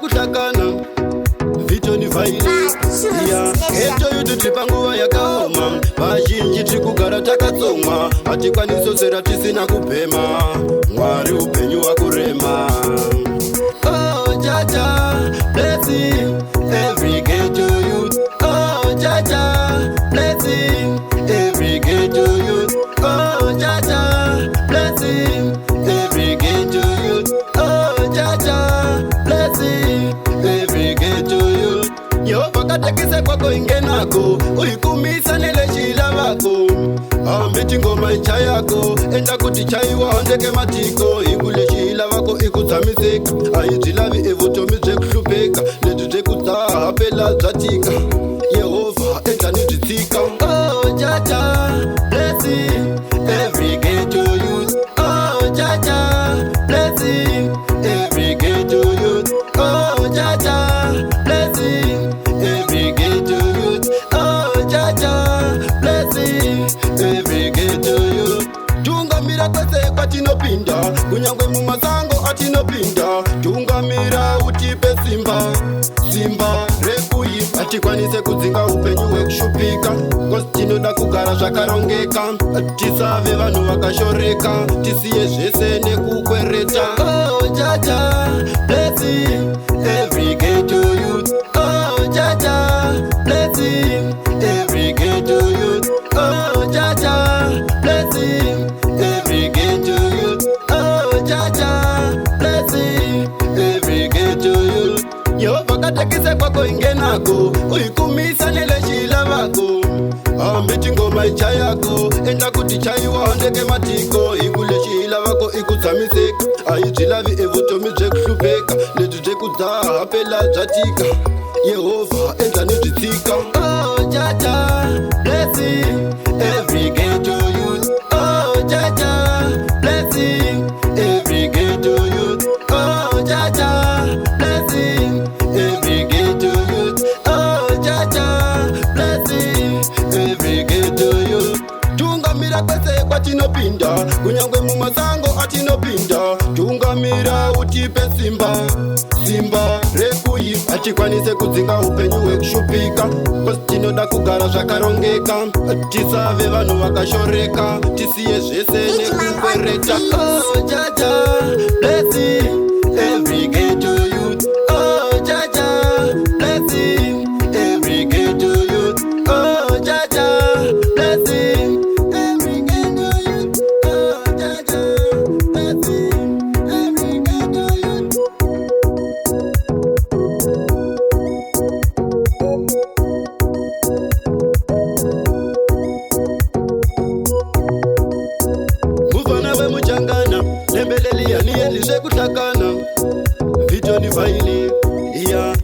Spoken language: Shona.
kuhlakana vitoni vaile ya eto yutu tipanguva yakaoma vazhinji tikugara takatsomwa hatikwanisosera tisina kupema Mwari upenyu wakurema. Oh Jaja, blessing every ghetto youth. Oh Jaja, blessing every ghetto youth. Oh Jaja, blessing every ghetto youth. Oh Jaja, blessing every ghetto youth. Yehova katekise kwako ingenako uikumisa nile shila vako ambiti ngoma icha yako enda kuti chaiwa ndeke matiko ikule shila vako ikutsamiseka aidzilavi evotomi zvekuhlupeka letu zvekudzaha pela dzatika Yehova enda niditsika. Oh Jaja, blessing every ghetto youth. Oh Jaja, blessing every ghetto youth. Oh Jaja, blessing every ghetto youth. Oh Jaja, blessing every ghetto youth. Tungamira kwese kwatinopinda kunyangwe mumasango atinopinda tungamira utipe simba rekuimba hatikwanise kudzinga upenyu hwekushupika kosi tinoda kugara zvakarongeka tisave vanhu vakashoreka tisiye zvese nekukwereta. Oh Jaja, blessing every ghetto youth. Oh Jaja, blessing every ghetto youth. Oh Jaja, blessing every ghetto youth. Oh Jaja, blessing every ghetto youth. Yehova katekise kwako ingenako uikumisa nile shila vako ambiti ngoma icha yako enda kuti chaiwa ndeke matiko ikule shila vako ikutsamiseka aidzilavi evotomi zvekuhlupeka letu zvekudzaha pela dzatika Yehova enda niditsika. Oh Jaja, blessing every ghetto youth. Oh Jaja, blessing every ghetto youth. Oh Jaja, blessing every ghetto youth. Oh Jaja, blessing every ghetto youth. Tungamira kwese kwatinopinda kunyangwe mumasango atinopinda tungamira utipe simba rekuimba hatikwanise kudzinga upenyu hwekushupika kosi tinoda kugara zvakarongeka tisave vanhu vakashoreka tisiye zvese nekukwereta. Oh Jaja, blessing every ghetto youth. Oh Jaja, blessing every ghetto youth. Oh Jaja, blessing every ghetto youth. Oh Jaja, blessing every ghetto youth. Mufana wemuchangana nembeleli yaniyeli zvekuhlakana vitoni vaili ya